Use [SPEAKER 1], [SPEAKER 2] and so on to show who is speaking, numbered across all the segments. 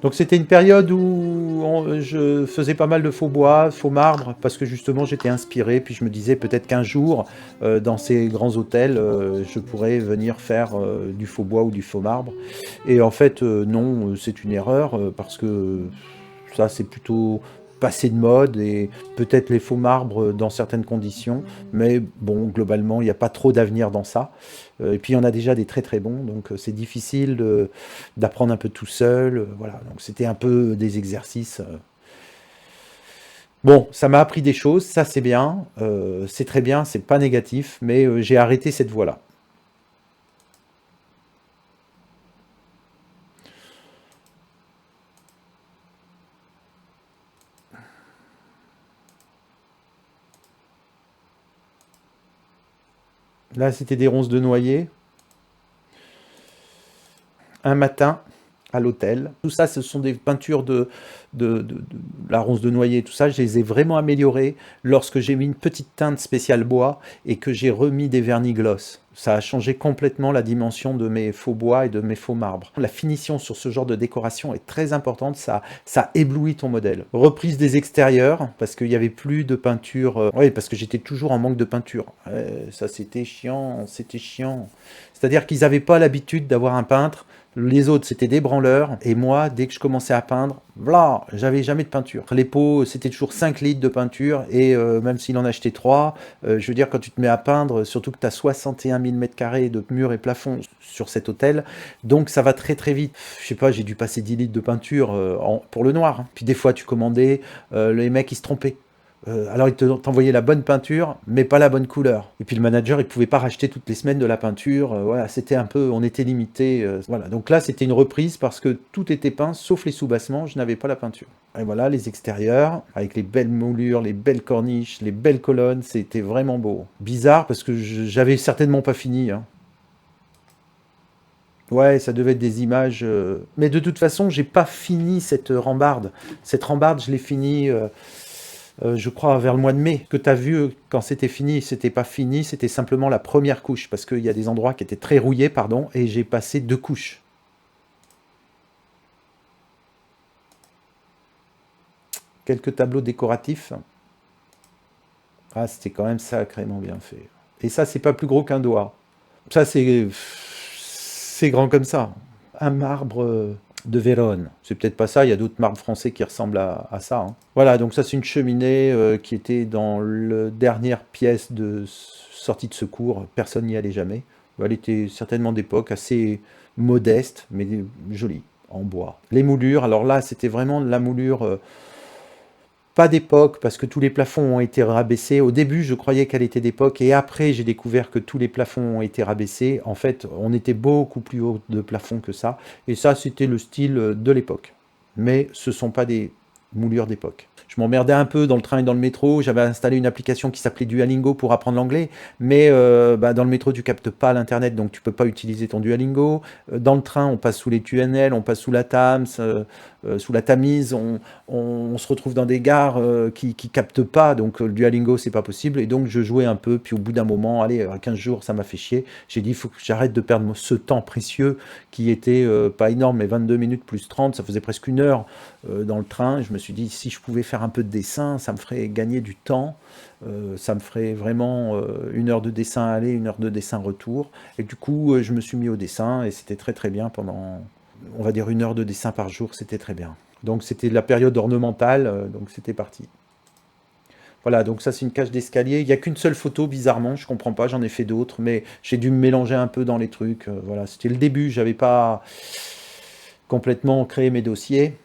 [SPEAKER 1] Donc c'était une période où je faisais pas mal de faux bois, faux marbre, parce que justement j'étais inspiré, puis je me disais peut-être qu'un jour, dans ces grands hôtels, je pourrais venir faire du faux bois ou du faux marbre. Et en fait, non, c'est une erreur, parce que ça c'est plutôt passé de mode, et peut-être les faux marbres dans certaines conditions, mais bon, globalement, il n'y a pas trop d'avenir dans ça. Et puis, il y en a déjà des très très bons, donc c'est difficile d'apprendre un peu tout seul. Voilà, donc c'était un peu des exercices. Bon, ça m'a appris des choses, ça c'est bien, c'est très bien, c'est pas négatif, mais j'ai arrêté cette voie-là. Là, c'était des ronces de noyer, un matin à l'hôtel. Tout ça, ce sont des peintures de la ronce de noyer, tout ça. Je les ai vraiment améliorées lorsque j'ai mis une petite teinte spéciale bois et que j'ai remis des vernis gloss. Ça a changé complètement la dimension de mes faux bois et de mes faux marbres. La finition sur ce genre de décoration est très importante, ça éblouit ton modèle. Reprise des extérieurs, parce qu'il n'y avait plus de peinture. Oui, parce que j'étais toujours en manque de peinture. Ça, c'était chiant, c'était chiant. C'est-à-dire qu'ils n'avaient pas l'habitude d'avoir un peintre. Les autres, c'était des branleurs. Et moi, dès que je commençais à peindre, voilà, j'avais jamais de peinture. Les pots, c'était toujours 5 litres de peinture. Et même s'il en achetait 3, je veux dire, quand tu te mets à peindre, surtout que tu as 61 000 mètres carrés de murs et plafonds sur cet hôtel, donc ça va très très vite. Je sais pas, j'ai dû passer 10 litres de peinture pour le noir, hein. Puis des fois, tu commandais, les mecs, ils se trompaient. Alors il t'envoyait la bonne peinture, mais pas la bonne couleur. Et puis le manager, il pouvait pas racheter toutes les semaines de la peinture. Voilà, c'était un peu, on était limité. Voilà, donc là c'était une reprise parce que tout était peint, sauf les sous-bassements, je n'avais pas la peinture. Et voilà, les extérieurs, avec les belles moulures, les belles corniches, les belles colonnes, c'était vraiment beau. Bizarre parce que j'avais certainement pas fini, hein. Ouais, ça devait être des images. Mais de toute façon, j'ai pas fini cette rambarde. Cette rambarde, je l'ai finie. Je crois vers le mois de mai, que tu as vu quand c'était fini, c'était pas fini, c'était simplement la première couche, parce qu'il y a des endroits qui étaient très rouillés, pardon, et j'ai passé 2 couches. Quelques tableaux décoratifs. Ah, c'était quand même sacrément bien fait. Et ça, c'est pas plus gros qu'un doigt. Ça, c'est grand comme ça. Un marbre de Vérone. C'est peut-être pas ça, il y a d'autres marbres français qui ressemblent à ça, hein. Voilà, donc ça c'est une cheminée qui était dans la dernière pièce de sortie de secours, personne n'y allait jamais. Elle était certainement d'époque, assez modeste, mais jolie, en bois. Les moulures, alors là c'était vraiment de la moulure pas d'époque, parce que tous les plafonds ont été rabaissés. Au début, je croyais qu'elle était d'époque, et après, j'ai découvert que tous les plafonds ont été rabaissés. En fait, on était beaucoup plus haut de plafond que ça. Et ça, c'était le style de l'époque. Mais ce ne sont pas des moulures d'époque. Je m'emmerdais un peu dans le train et dans le métro. J'avais installé une application qui s'appelait Duolingo pour apprendre l'anglais. Mais dans le métro, tu captes pas l'internet, donc tu peux pas utiliser ton Duolingo. Dans le train, on passe sous les tunnels, on passe sous la Thames, sous la Tamise. On se retrouve dans des gares qui captent pas, donc le Duolingo, c'est pas possible. Et donc, je jouais un peu. Puis au bout d'un moment, allez, à 15 jours, ça m'a fait chier. J'ai dit, il faut que j'arrête de perdre ce temps précieux qui était pas énorme, mais 22 minutes plus 30, ça faisait presque 1 heure dans le train. Je me suis dit, si je pouvais faire un peu de dessin, ça me ferait gagner du temps. Ça me ferait vraiment 1 heure de dessin aller, 1 heure de dessin retour. Et du coup, je me suis mis au dessin et c'était très très bien pendant, on va dire, 1 heure de dessin par jour, c'était très bien. Donc c'était la période ornementale, donc c'était parti. Voilà, donc ça c'est une cage d'escalier. Il n'y a qu'une seule photo, bizarrement, je comprends pas, j'en ai fait d'autres, mais j'ai dû me mélanger un peu dans les trucs. Voilà, c'était le début, j'avais pas complètement créé mes dossiers.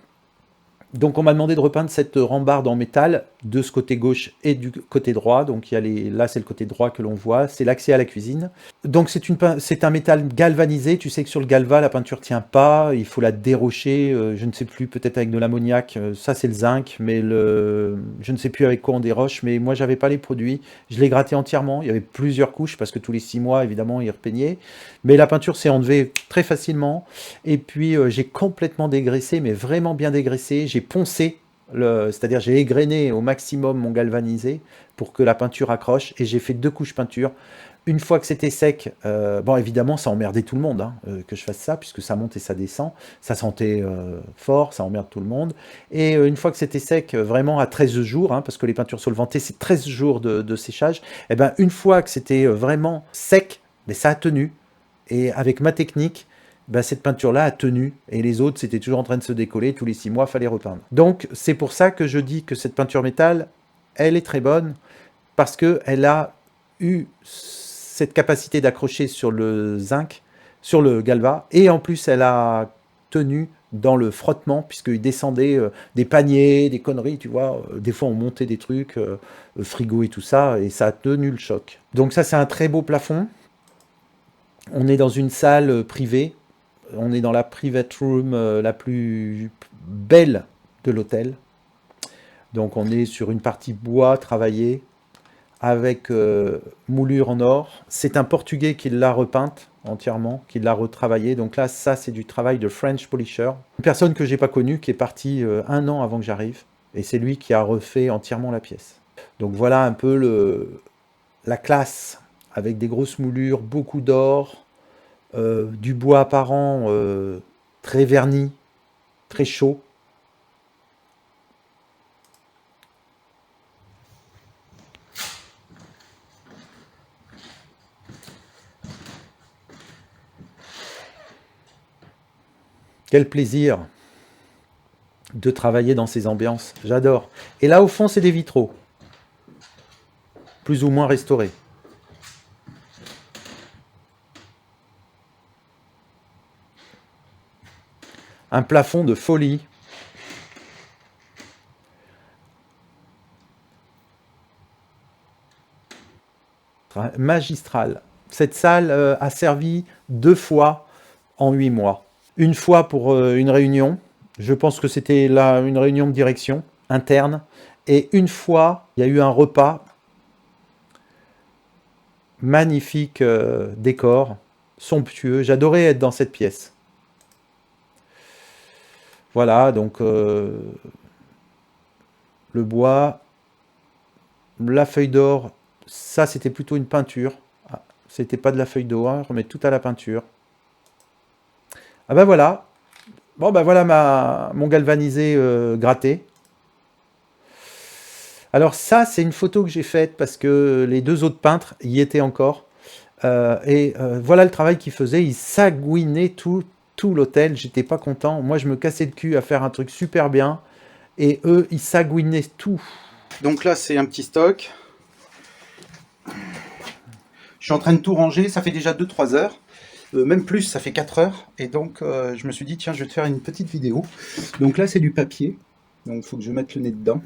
[SPEAKER 1] Donc on m'a demandé de repeindre cette rambarde en métal de ce côté gauche et du côté droit. Donc il y a là c'est le côté droit que l'on voit, c'est l'accès à la cuisine. Donc c'est un métal galvanisé. Tu sais que sur le galva la peinture tient pas, il faut la dérocher. Je ne sais plus, peut-être avec de l'ammoniac. Ça c'est le zinc, mais je ne sais plus avec quoi on déroche. Mais moi j'avais pas les produits. Je l'ai gratté entièrement. Il y avait plusieurs couches parce que tous les 6 mois évidemment il repeignait. Mais la peinture s'est enlevée très facilement. Et puis j'ai complètement dégraissé, mais vraiment bien dégraissé. J'ai poncé, c'est-à-dire j'ai égrené au maximum mon galvanisé pour que la peinture accroche. Et j'ai fait 2 couches peinture. Une fois que c'était sec, bon évidemment ça emmerdait tout le monde hein, que je fasse ça, puisque ça monte et ça descend, ça sentait fort, ça emmerde tout le monde. Et une fois que c'était sec, vraiment à 13 jours, hein, parce que les peintures solvantées c'est 13 jours de séchage, et ben une fois que c'était vraiment sec, mais ça a tenu. Et avec ma technique, ben, cette peinture-là a tenu, et les autres c'était toujours en train de se décoller, tous les 6 mois, fallait repeindre. Donc c'est pour ça que je dis que cette peinture métal, elle est très bonne, parce qu'elle a eu cette capacité d'accrocher sur le zinc, sur le galva, et en plus elle a tenu dans le frottement, puisqu'il descendait des paniers, des conneries, tu vois, des fois on montait des trucs, frigo et tout ça, et ça a tenu le choc. Donc ça c'est un très beau plafond, on est dans une salle privée, on est dans la private room la plus belle de l'hôtel, donc on est sur une partie bois travaillée, avec moulure en or. C'est un Portugais qui l'a repeinte entièrement, qui l'a retravaillée. Donc là, ça, c'est du travail de French Polisher. Une personne que j'ai pas connue, qui est partie 1 an avant que j'arrive. Et c'est lui qui a refait entièrement la pièce. Donc voilà un peu la classe, avec des grosses moulures, beaucoup d'or, du bois apparent très verni, très chaud. Quel plaisir de travailler dans ces ambiances, j'adore. Et là au fond c'est des vitraux, plus ou moins restaurés. Un plafond de folie. Magistral. Cette salle a servi 2 fois en 8 mois. Une fois pour une réunion, je pense que c'était là une réunion de direction interne, et une fois, il y a eu un repas, magnifique décor, somptueux. J'adorais être dans cette pièce. Voilà, donc le bois, la feuille d'or, ça c'était plutôt une peinture. Ah, c'était pas de la feuille d'or, mais tout à la peinture. Ah ben voilà, bon ben voilà mon galvanisé gratté. Alors ça, c'est une photo que j'ai faite parce que les 2 autres peintres y étaient encore. Voilà le travail qu'ils faisaient, ils sagouinaient tout l'hôtel, j'étais pas content. Moi, je me cassais le cul à faire un truc super bien, et eux, ils sagouinaient tout. Donc là, c'est un petit stock. Je suis en train de tout ranger, ça fait déjà 2-3 heures. Même plus, ça fait 4 heures. Et donc, je me suis dit, tiens, je vais te faire une petite vidéo. Donc là, c'est du papier. Donc, il faut que je mette le nez dedans.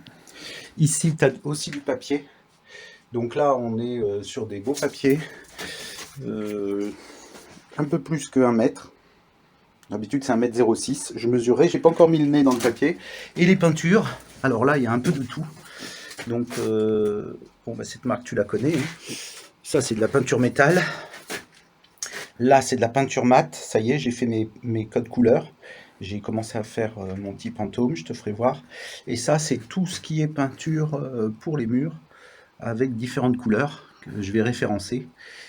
[SPEAKER 1] Ici, tu as aussi du papier. Donc là, on est sur des beaux papiers. Un peu plus que 1 mètre. D'habitude, c'est 1,06 m. Je mesurais, j'ai pas encore mis le nez dans le papier. Et les peintures, alors là, il y a un peu de tout. Donc, bon, bah, cette marque, tu la connais. Hein. Ça, c'est de la peinture métal. Là, c'est de la peinture mat. Ça y est, j'ai fait mes codes couleurs. J'ai commencé à faire mon petit Pantôme, je te ferai voir. Et ça, c'est tout ce qui est peinture pour les murs, avec différentes couleurs que je vais référencer.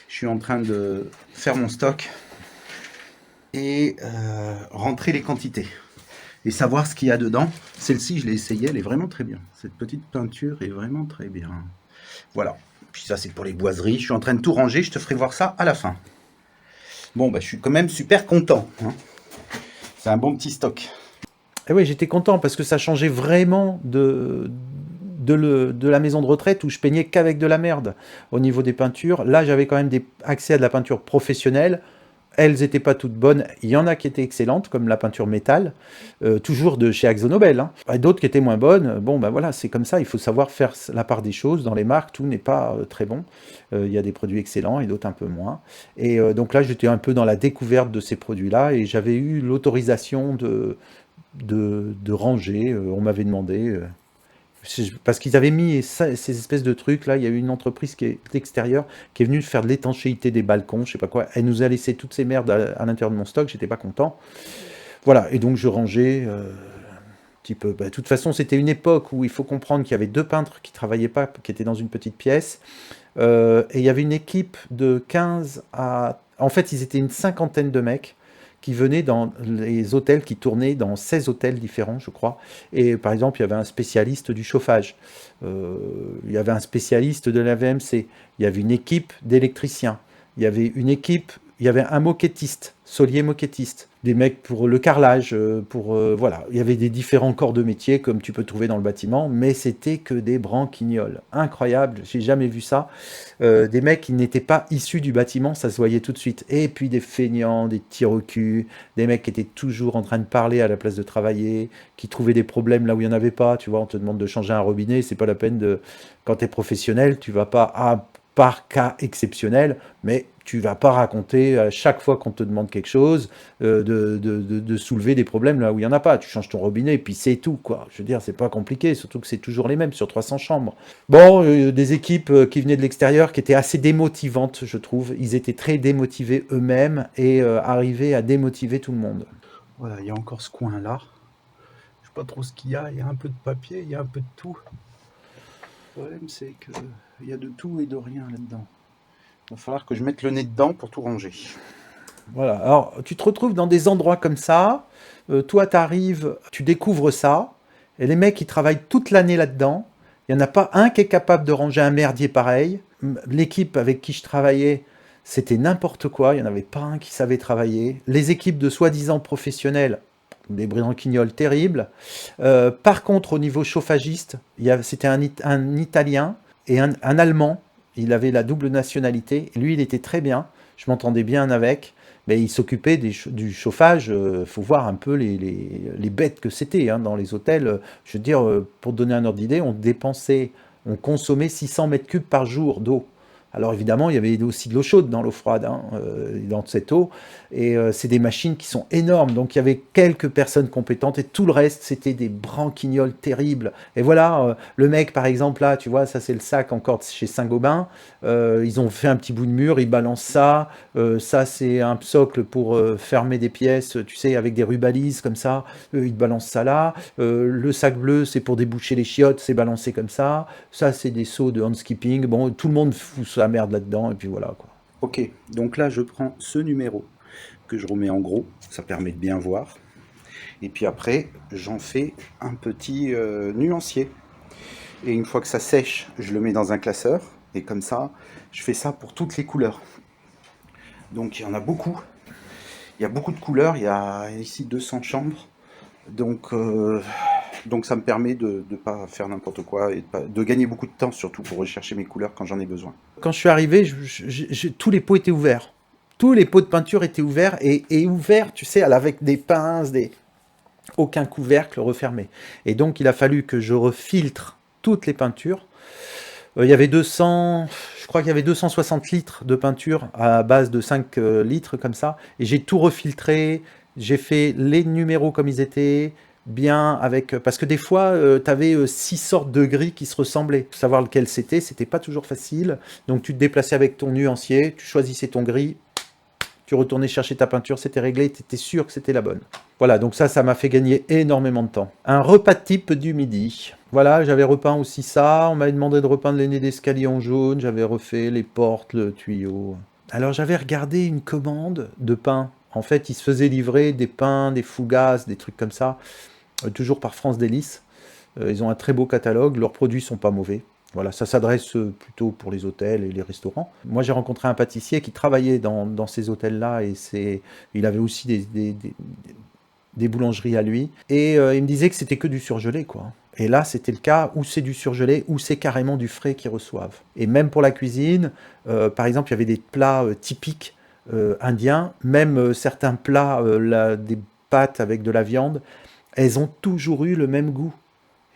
[SPEAKER 1] Je suis en train de faire mon stock et rentrer les quantités. Et savoir ce qu'il y a dedans. Celle-ci, je l'ai essayée, elle est vraiment très bien. Cette petite peinture est vraiment très bien. Voilà. Puis ça, c'est pour les boiseries. Je suis en train de tout ranger, je te ferai voir ça à la fin. Bon, bah, je suis quand même super content. Hein. C'est un bon petit stock. Et oui, j'étais content parce que ça changeait vraiment de la maison de retraite où je peignais qu'avec de la merde au niveau des peintures. Là, j'avais quand même accès à de la peinture professionnelle. Elles n'étaient pas toutes bonnes. Il y en a qui étaient excellentes, comme la peinture métal, toujours de chez AkzoNobel. Hein. Et d'autres qui étaient moins bonnes. Bon, ben voilà, c'est comme ça. Il faut savoir faire la part des choses. Dans les marques, tout n'est pas très bon. Il y a des produits excellents et d'autres un peu moins. Et donc là, j'étais un peu dans la découverte de ces produits-là et j'avais eu l'autorisation de ranger. On m'avait demandé... parce qu'ils avaient mis ces espèces de trucs là, il y a eu une entreprise qui est extérieure qui est venue faire de l'étanchéité des balcons, je sais pas quoi, elle nous a laissé toutes ces merdes à l'intérieur de mon stock, j'étais pas content. Voilà, et donc je rangeais petit peu. Bah, de toute façon, c'était une époque où il faut comprendre qu'il y avait 2 peintres qui travaillaient pas, qui étaient dans une petite pièce. Et il y avait une équipe de 15 à... En fait, ils étaient une cinquantaine de mecs qui venaient dans les hôtels, qui tournaient dans 16 hôtels différents, je crois. Et par exemple, il y avait un spécialiste du chauffage, il y avait un spécialiste de la VMC, il y avait une équipe d'électriciens, il y avait une équipe, il y avait un moquettiste, solier moquettiste, des mecs pour le carrelage, voilà, il y avait des différents corps de métier comme tu peux trouver dans le bâtiment, mais c'était que des branquignoles, incroyable, j'ai jamais vu ça. Des mecs qui n'étaient pas issus du bâtiment, ça se voyait tout de suite. Et puis des feignants, des tirs au cul, des mecs qui étaient toujours en train de parler à la place de travailler, qui trouvaient des problèmes là où il n'y en avait pas. Tu vois, on te demande de changer un robinet, c'est pas la peine de. Quand tu es professionnel, tu vas pas, par cas exceptionnel, mais tu vas pas raconter à chaque fois qu'on te demande quelque chose de soulever des problèmes là où il n'y en a pas. Tu changes ton robinet et puis c'est tout, quoi. Je veux dire, c'est pas compliqué, surtout que c'est toujours les mêmes sur 300 chambres. Bon, des équipes qui venaient de l'extérieur qui étaient assez démotivantes, je trouve. Ils étaient très démotivés eux-mêmes et arrivaient à démotiver tout le monde.
[SPEAKER 2] Voilà, il y a encore ce coin-là. Je sais pas trop ce qu'il y a. Il y a un peu de papier, il y a un peu de tout. Le problème, c'est qu'il y a de tout et de rien là-dedans. Il va falloir que je mette le nez dedans pour tout ranger.
[SPEAKER 1] Voilà. Alors, tu te retrouves dans des endroits comme ça. Toi, tu arrives, tu découvres ça. Et les mecs, ils travaillent toute l'année là-dedans. Il n'y en a pas un qui est capable de ranger un merdier pareil. L'équipe avec qui je travaillais, c'était n'importe quoi. Il n'y en avait pas un qui savait travailler. Les équipes de soi-disant professionnels, des branquignoles terribles. Par contre, au niveau chauffagiste, c'était un Italien et un Allemand. Il avait la double nationalité. Lui, il était très bien. Je m'entendais bien avec. Mais il s'occupait du chauffage. Faut voir un peu les bêtes que c'était hein, dans les hôtels. Je veux dire, pour te donner un ordre d'idée, on consommait 600 mètres cubes par jour d'eau. Alors évidemment, il y avait aussi de l'eau chaude dans l'eau froide, hein, dans cette eau. Et c'est des machines qui sont énormes. Donc il y avait quelques personnes compétentes et tout le reste, c'était des branquignoles terribles. Et voilà, le mec, par exemple, là, tu vois, ça c'est le sac encore chez Saint-Gobain. Ils ont fait un petit bout de mur, ils balancent ça. Ça, c'est un socle pour fermer des pièces, tu sais, avec des rubalises comme ça. Ils balancent ça là. Le sac bleu, c'est pour déboucher les chiottes, c'est balancé comme ça. Ça, c'est des seaux de housekeeping. Bon, tout le monde fout sa merde là-dedans, et puis voilà, quoi.
[SPEAKER 2] Ok, donc là, je prends ce numéro que je remets en gros. Ça permet de bien voir. Et puis après, j'en fais un petit nuancier. Et une fois que ça sèche, je le mets dans un classeur. Et comme ça, je fais ça pour toutes les couleurs. Donc il y en a beaucoup. Il y a beaucoup de couleurs. Il y a ici 200 chambres. Donc ça me permet de ne pas faire n'importe quoi et de gagner beaucoup de temps surtout pour rechercher mes couleurs quand j'en ai besoin.
[SPEAKER 1] Quand je suis arrivé, tous les pots étaient ouverts. Tous les pots de peinture étaient ouverts et ouverts, tu sais, avec des pinces, aucun couvercle refermé. Et donc, il a fallu que je refiltre toutes les peintures. Il y avait 200, je crois qu'il y avait 260 litres de peinture à base de 5 litres comme ça. Et j'ai tout refiltré. J'ai fait les numéros comme ils étaient, bien avec. Parce que des fois, tu avais 6 sortes de gris qui se ressemblaient. Savoir lequel c'était pas toujours facile. Donc tu te déplaçais avec ton nuancier, tu choisissais ton gris, tu retournais chercher ta peinture, c'était réglé, tu étais sûr que c'était la bonne. Voilà, donc ça m'a fait gagner énormément de temps. Un repas type du midi. Voilà, j'avais repeint aussi ça. On m'avait demandé de repeindre les nez d'escalier en jaune. J'avais refait les portes, le tuyau. Alors j'avais regardé une commande de pain. En fait, ils se faisaient livrer des pains, des fougasses, des trucs comme ça, toujours par France Délices. Ils ont un très beau catalogue. Leurs produits sont pas mauvais. Voilà, ça s'adresse plutôt pour les hôtels et les restaurants. Moi, j'ai rencontré un pâtissier qui travaillait dans ces hôtels-là et il avait aussi des boulangeries à lui. Et il me disait que c'était que du surgelé, quoi. Et là, c'était le cas où c'est du surgelé, ou c'est carrément du frais qu'ils reçoivent. Et même pour la cuisine, par exemple, il y avait des plats typiques indiens, même certains plats, des pâtes avec de la viande, elles ont toujours eu le même goût.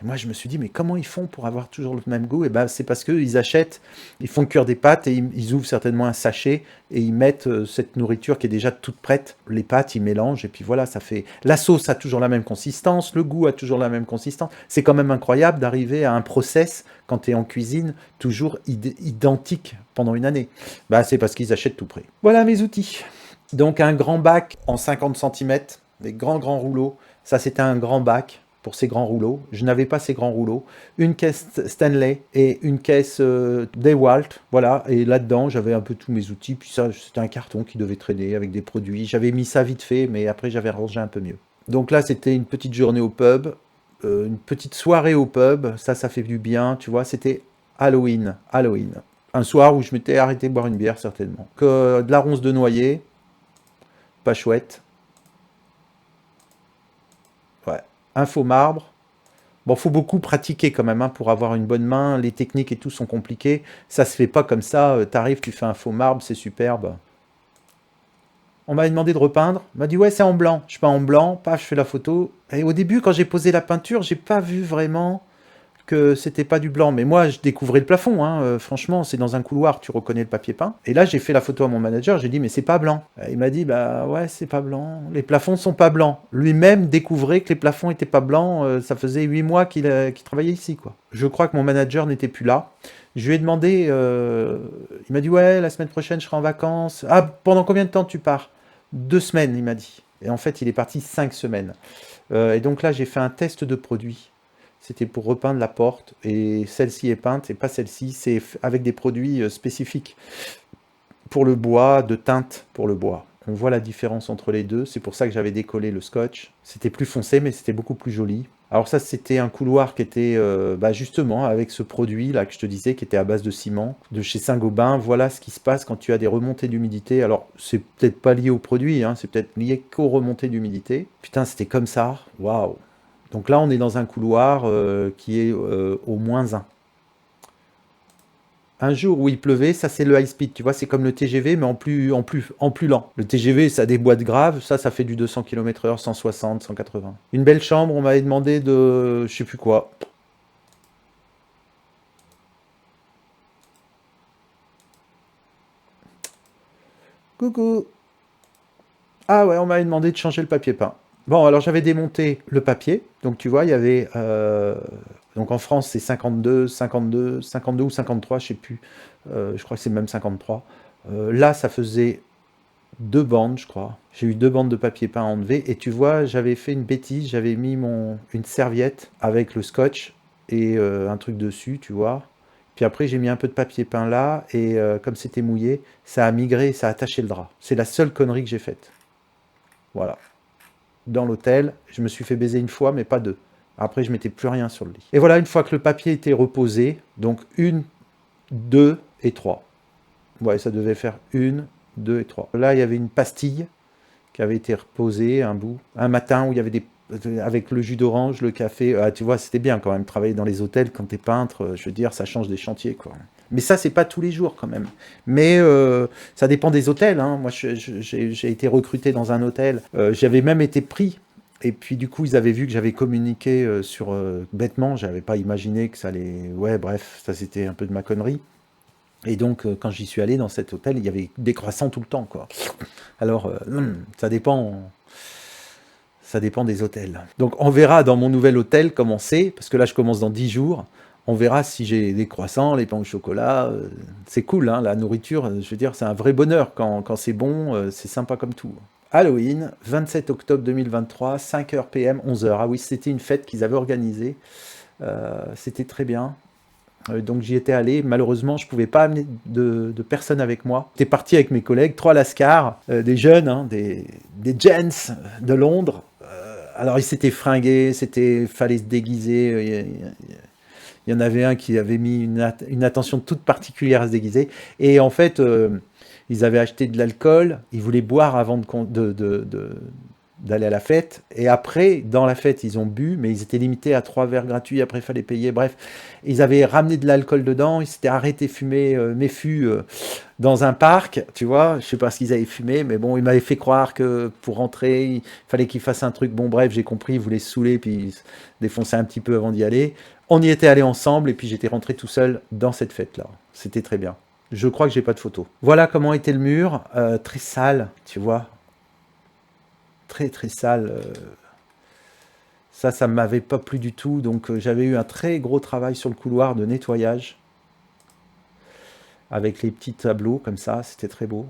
[SPEAKER 1] Et moi, je me suis dit, mais comment ils font pour avoir toujours le même goût? Et ben, c'est parce qu'ils achètent, ils font cuire des pâtes et ils ouvrent certainement un sachet et ils mettent cette nourriture qui est déjà toute prête. Les pâtes, ils mélangent et puis voilà, ça fait. La sauce a toujours la même consistance, le goût a toujours la même consistance. C'est quand même incroyable d'arriver à un process quand tu es en cuisine toujours identique pendant une année. Bah, c'est parce qu'ils achètent tout prêt. Voilà mes outils. Donc un grand bac en 50 cm, des grands rouleaux. Ça, c'était un grand bac pour ces grands rouleaux. Je n'avais pas ces grands rouleaux. Une caisse Stanley et une caisse DeWalt. Voilà, et là-dedans, j'avais un peu tous mes outils. Puis ça, c'était un carton qui devait traîner avec des produits. J'avais mis ça vite fait, mais après, j'avais rangé un peu mieux. Donc là, c'était une petite journée au pub, une petite soirée au pub. Ça fait du bien, tu vois. C'était Halloween. Halloween. Un soir où je m'étais arrêté boire une bière, certainement. Que de la ronce de noyer. Pas chouette. Ouais. Un faux marbre. Bon, faut beaucoup pratiquer quand même hein, pour avoir une bonne main. Les techniques et tout sont compliquées. Ça se fait pas comme ça. T'arrives, tu fais un faux marbre, c'est superbe. On m'avait demandé de repeindre. On m'a dit ouais, c'est en blanc. Je peins en blanc. Paf, je fais la photo. Et au début, quand j'ai posé la peinture, j'ai pas vu vraiment que c'était pas du blanc. Mais moi, je découvrais le plafond. Hein. Franchement, c'est dans un couloir, tu reconnais le papier peint. Et là, j'ai fait la photo à mon manager. J'ai dit, mais c'est pas blanc. Il m'a dit, bah ouais, c'est pas blanc. Les plafonds sont pas blancs. Lui-même découvrait que les plafonds étaient pas blancs. Ça faisait 8 mois qu'il travaillait ici, quoi. Je crois que mon manager n'était plus là. Je lui ai demandé, il m'a dit, ouais, la semaine prochaine, je serai en vacances. Ah, pendant combien de temps tu pars? 2 semaines, il m'a dit. Et en fait, il est parti 5 semaines. Et donc là, j'ai fait un test de produit. C'était pour repeindre la porte, et celle-ci est peinte, et pas celle-ci, c'est avec des produits spécifiques pour le bois, de teinte pour le bois. On voit la différence entre les deux, c'est pour ça que j'avais décollé le scotch. C'était plus foncé, mais c'était beaucoup plus joli. Alors ça, c'était un couloir qui était justement avec ce produit-là que je te disais, qui était à base de ciment, de chez Saint-Gobain. Voilà ce qui se passe quand tu as des remontées d'humidité. Alors, c'est peut-être pas lié au produit, hein, c'est peut-être lié qu'aux remontées d'humidité. Putain, c'était comme ça, waouh! Donc là, on est dans un couloir qui est au -1. Un jour où il pleuvait, ça c'est le high speed, tu vois, c'est comme le TGV, mais en plus lent. Le TGV, ça a des boîtes graves, ça fait du 200 km/h, 160, 180. Une belle chambre, on m'avait demandé de, je sais plus quoi. Coucou. Ah ouais, on m'avait demandé de changer le papier peint. Bon, alors j'avais démonté le papier. Donc tu vois, il y avait... donc en France, c'est 52, 52, 52 ou 53, je sais plus. Je crois que c'est même 53. Là, ça faisait 2 bandes, je crois. J'ai eu 2 bandes de papier peint enlevées. Et tu vois, j'avais fait une bêtise. J'avais mis une serviette avec le scotch et un truc dessus, tu vois. Puis après, j'ai mis un peu de papier peint là. Et comme c'était mouillé, ça a migré, ça a attaché le drap. C'est la seule connerie que j'ai faite. Voilà. Dans l'hôtel, je me suis fait baiser une fois, mais pas deux. Après, je mettais plus rien sur le lit. Et voilà, une fois que le papier était reposé, donc 1, 2 et 3. Ouais, ça devait faire 1, 2 et 3. Là, il y avait une pastille qui avait été reposée un bout. Un matin où il y avait avec le jus d'orange, le café. Ah, tu vois, c'était bien quand même, travailler dans les hôtels quand t'es peintre. Je veux dire, ça change des chantiers, quoi. Mais ça, c'est pas tous les jours quand même. Mais ça dépend des hôtels. Hein. Moi, j'ai été recruté dans un hôtel. J'avais même été pris. Et puis du coup, ils avaient vu que j'avais communiqué bêtement. J'avais pas imaginé que ça allait. Ouais, bref, ça c'était un peu de ma connerie. Et donc, quand j'y suis allé dans cet hôtel, il y avait des croissants tout le temps, quoi. Alors, ça dépend. Ça dépend des hôtels. Donc, on verra dans mon nouvel hôtel comment c'est, parce que là, je commence dans 10 jours. On verra si j'ai des croissants, les pains au chocolat. C'est cool, hein, la nourriture. Je veux dire, c'est un vrai bonheur. Quand c'est bon, c'est sympa comme tout. Halloween, 27 octobre 2023, 5h PM, 11h. Ah oui, c'était une fête qu'ils avaient organisée. C'était très bien. Donc j'y étais allé. Malheureusement, je ne pouvais pas amener de personnes avec moi. J'étais parti avec mes collègues, 3 lascars, des jeunes, hein, des gents de Londres. Alors ils s'étaient fringués, fallait se déguiser. Il y en avait un qui avait mis une attention toute particulière à se déguiser. Et en fait, ils avaient acheté de l'alcool, ils voulaient boire avant d'aller à la fête. Et après, dans la fête, ils ont bu, mais ils étaient limités à 3 verres gratuits, après il fallait payer. Bref, ils avaient ramené de l'alcool dedans, ils s'étaient arrêtés fumer mes fûts dans un parc, tu vois. Je sais pas ce qu'ils avaient fumé, mais bon, ils m'avaient fait croire que pour rentrer, il fallait qu'ils fassent un truc. Bon, bref, j'ai compris, ils voulaient se saouler, puis ils se défonçaient un petit peu avant d'y aller. On y était allé ensemble, et puis j'étais rentré tout seul dans cette fête-là. C'était très bien. Je crois que j'ai pas de photos. Voilà comment était le mur, très sale, tu vois. Très très sale. Ça ne m'avait pas plu du tout. Donc j'avais eu un très gros travail sur le couloir de nettoyage. Avec les petits tableaux comme ça, c'était très beau.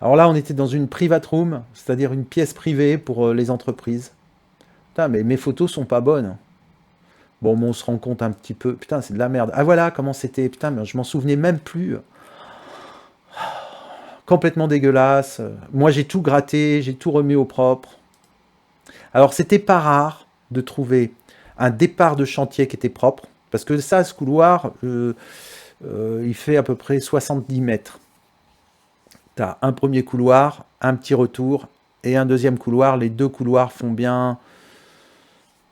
[SPEAKER 1] Alors là, on était dans une private room, c'est-à-dire une pièce privée pour les entreprises. Putain, mais mes photos sont pas bonnes. Bon, on se rend compte un petit peu. Putain, c'est de la merde. Ah voilà comment c'était. Putain, mais je m'en souvenais même plus. Complètement dégueulasse. Moi, j'ai tout gratté, j'ai tout remis au propre. Alors, c'était pas rare de trouver un départ de chantier qui était propre. Parce que ça, ce couloir, il fait à peu près 70 mètres. Tu as un premier couloir, un petit retour et un deuxième couloir. Les deux couloirs font bien,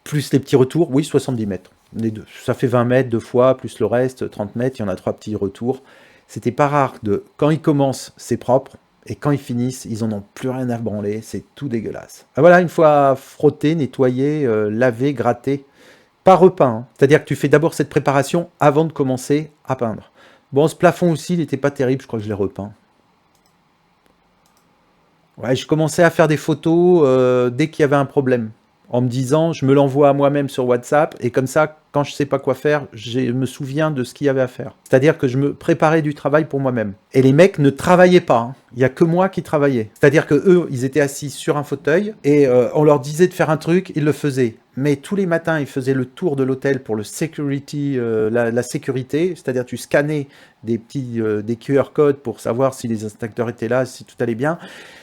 [SPEAKER 1] plus les petits retours, oui, 70 mètres. Les deux. Ça fait 20 mètres deux fois, plus le reste, 30 mètres, il y en a 3 petits retours. C'était pas rare de, quand ils commencent, c'est propre, et quand ils finissent, ils en ont plus rien à branler, c'est tout dégueulasse. Ah, voilà, une fois frotté, nettoyé, lavé, gratté, pas repeint, hein. C'est-à-dire que tu fais d'abord cette préparation avant de commencer à peindre. Bon, ce plafond aussi, il n'était pas terrible, je crois que je l'ai repeint. Ouais, je commençais à faire des photos dès qu'il y avait un problème, en me disant, je me l'envoie à moi-même sur WhatsApp, et comme ça, quand je sais pas quoi faire, je me souviens de ce qu'il y avait à faire. C'est-à-dire que je me préparais du travail pour moi-même. Et les mecs ne travaillaient pas, hein. Il y a que moi qui travaillais. C'est-à-dire que eux, ils étaient assis sur un fauteuil, et on leur disait de faire un truc, ils le faisaient. Mais tous les matins, ils faisaient le tour de l'hôtel pour le security, la sécurité, c'est-à-dire tu scannais des QR codes pour savoir si les inspecteurs étaient là, si tout allait bien.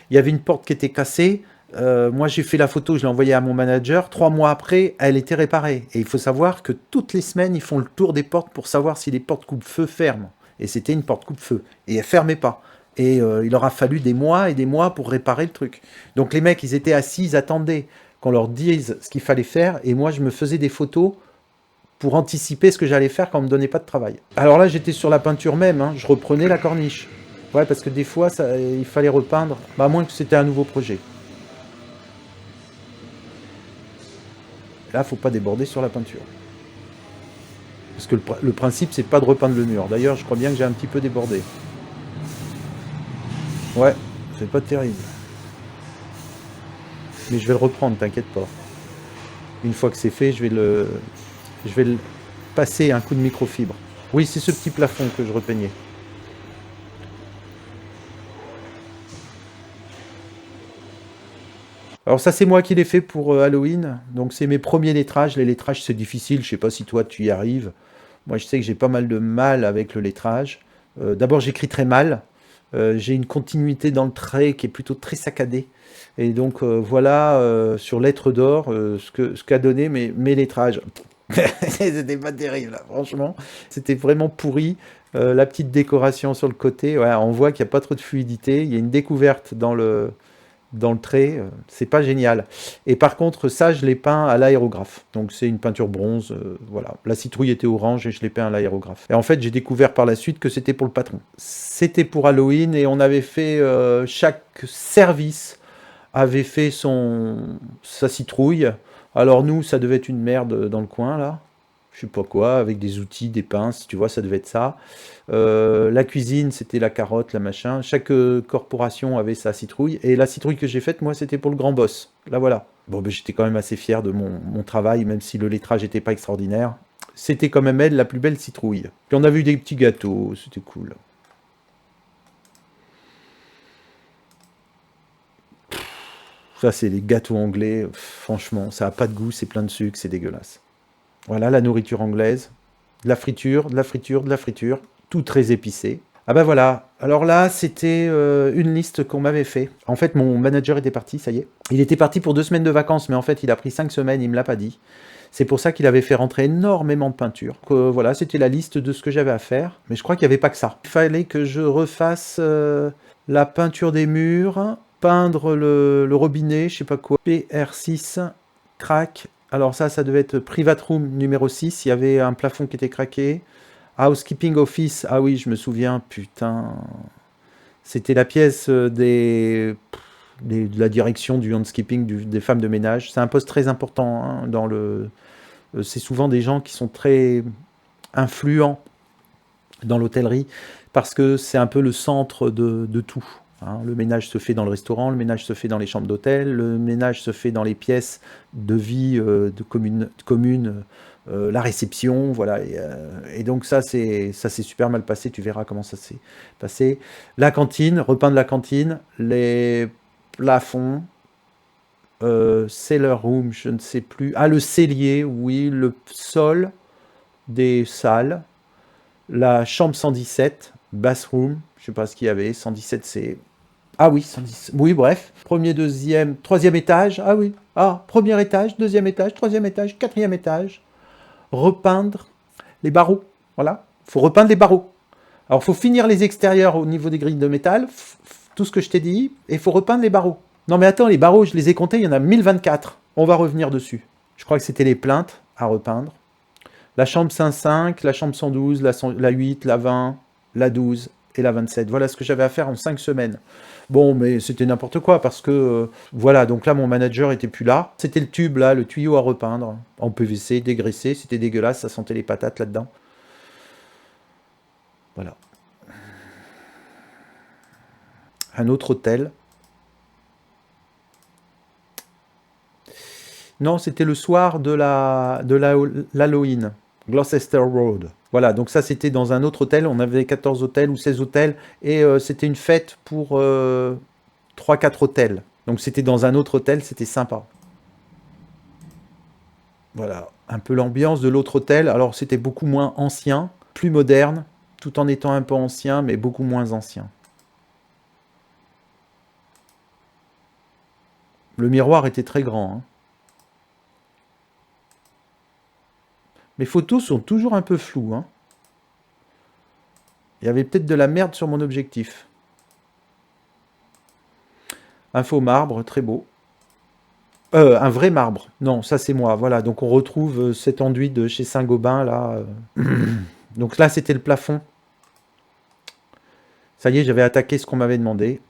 [SPEAKER 1] Il y avait une porte qui était cassée. Moi, j'ai fait la photo, je l'ai envoyée à mon manager. 3 mois après, elle était réparée. Et il faut savoir que toutes les semaines, ils font le tour des portes pour savoir si les portes coupe-feu ferment. Et c'était une porte coupe-feu. Et elle fermait pas. Et il leur a fallu des mois et des mois pour réparer le truc. Donc les mecs, ils étaient assis, ils attendaient qu'on leur dise ce qu'il fallait faire. Et moi, je me faisais des photos pour anticiper ce que j'allais faire quand on me donnait pas de travail. Alors là, j'étais sur la peinture même, hein. Je reprenais la corniche. Ouais, parce que des fois, il fallait repeindre, bah, à moins que c'était un nouveau projet. Là, faut pas déborder sur la peinture. Parce que le principe, c'est pas de repeindre le mur. D'ailleurs, je crois bien que j'ai un petit peu débordé. Ouais, c'est pas terrible. Mais je vais le reprendre, t'inquiète pas. Une fois que c'est fait, je vais le passer un coup de microfibre. Oui, c'est ce petit plafond que je repeignais. Alors ça, c'est moi qui l'ai fait pour Halloween. Donc c'est mes premiers lettrages. Les lettrages, c'est difficile. Je sais pas si toi, tu y arrives. Moi, je sais que j'ai pas mal de mal avec le lettrage. D'abord, j'écris très mal. J'ai une continuité dans le trait qui est plutôt très saccadée. Et donc voilà, sur Lettres d'or, ce qu'a donné mes lettrages. C'était pas terrible, là, franchement. C'était vraiment pourri. La petite décoration sur le côté, ouais, on voit qu'il n'y a pas trop de fluidité. Il y a une découverte dans le trait, c'est pas génial. Et par contre, ça, je l'ai peint à l'aérographe. Donc c'est une peinture bronze, voilà. La citrouille était orange et je l'ai peint à l'aérographe. Et en fait, j'ai découvert par la suite que c'était pour le patron. C'était pour Halloween et on avait fait, chaque service avait fait sa citrouille. Alors nous, ça devait être une merde dans le coin, là. Je sais pas quoi, avec des outils, des pinces, tu vois, ça devait être ça. La cuisine, c'était la carotte, la machin. Chaque corporation avait sa citrouille. Et la citrouille que j'ai faite, moi, c'était pour le grand boss. Là, voilà. Bon, ben, j'étais quand même assez fier de mon travail, même si le lettrage n'était pas extraordinaire. C'était quand même elle, la plus belle citrouille. Puis on avait eu des petits gâteaux, c'était cool. Ça, c'est les gâteaux anglais. Franchement, ça n'a pas de goût, c'est plein de sucre, c'est dégueulasse. Voilà, la nourriture anglaise. De la friture, de la friture, de la friture. Tout très épicé. Ah ben voilà. Alors là, c'était une liste qu'on m'avait fait. En fait, mon manager était parti, ça y est. Il était parti pour 2 semaines de vacances, mais en fait, il a pris 5 semaines, il me l'a pas dit. C'est pour ça qu'il avait fait rentrer énormément de peinture. Voilà, c'était la liste de ce que j'avais à faire. Mais je crois qu'il n'y avait pas que ça. Il fallait que je refasse la peinture des murs, peindre le robinet, je sais pas quoi. PR6, crack. Alors ça devait être Private Room numéro 6. Il y avait un plafond qui était craqué. Housekeeping Office. Ah oui, je me souviens, putain. C'était la pièce de la direction du housekeeping, des femmes de ménage. C'est un poste très important, hein, c'est souvent des gens qui sont très influents dans l'hôtellerie parce que c'est un peu le centre de tout. Hein. Le ménage se fait dans le restaurant, le ménage se fait dans les chambres d'hôtel, le ménage se fait dans les pièces de vie communes la réception, voilà. Et donc ça s'est super mal passé, tu verras comment ça s'est passé. La cantine, repeindre la cantine, les plafonds, cellar room, je ne sais plus. Ah, le cellier, oui, le sol des salles, la chambre 117, bathroom, je sais pas ce qu'il y avait, 117 c'est... Ah oui, 110, oui, bref. Premier, deuxième, troisième étage, ah oui. Ah, premier étage, deuxième étage, troisième étage, quatrième étage. Repeindre les barreaux, voilà. Il faut repeindre les barreaux. Alors, il faut finir les extérieurs au niveau des grilles de métal, tout ce que je t'ai dit, et il faut repeindre les barreaux. Non mais attends, les barreaux, je les ai comptés, il y en a 1024. On va revenir dessus. Je crois que c'était les plaintes à repeindre. La chambre 105, la chambre 112, la 8, la 20, la 12 et la 27. Voilà ce que j'avais à faire en 5 semaines. Bon, mais c'était n'importe quoi parce que, voilà, donc là, mon manager était plus là. C'était le tube, là, le tuyau à repeindre, en PVC, dégraissé. C'était dégueulasse, ça sentait les patates là-dedans. Voilà. Un autre hôtel. Non, c'était le soir de l'Halloween, Gloucester Road. Voilà, donc ça c'était dans un autre hôtel, on avait 14 hôtels ou 16 hôtels, et c'était une fête pour 3-4 hôtels. Donc c'était dans un autre hôtel, c'était sympa. Voilà, un peu l'ambiance de l'autre hôtel, alors c'était beaucoup moins ancien, plus moderne, tout en étant un peu ancien, mais beaucoup moins ancien. Le miroir était très grand, hein. Mes photos sont toujours un peu floues, hein. Il y avait peut-être de la merde sur mon objectif. Un faux marbre, très beau. Un vrai marbre. Non, ça c'est moi. Voilà, donc on retrouve cet enduit de chez Saint-Gobain, là. Donc là, c'était le plafond. Ça y est, j'avais attaqué ce qu'on m'avait demandé.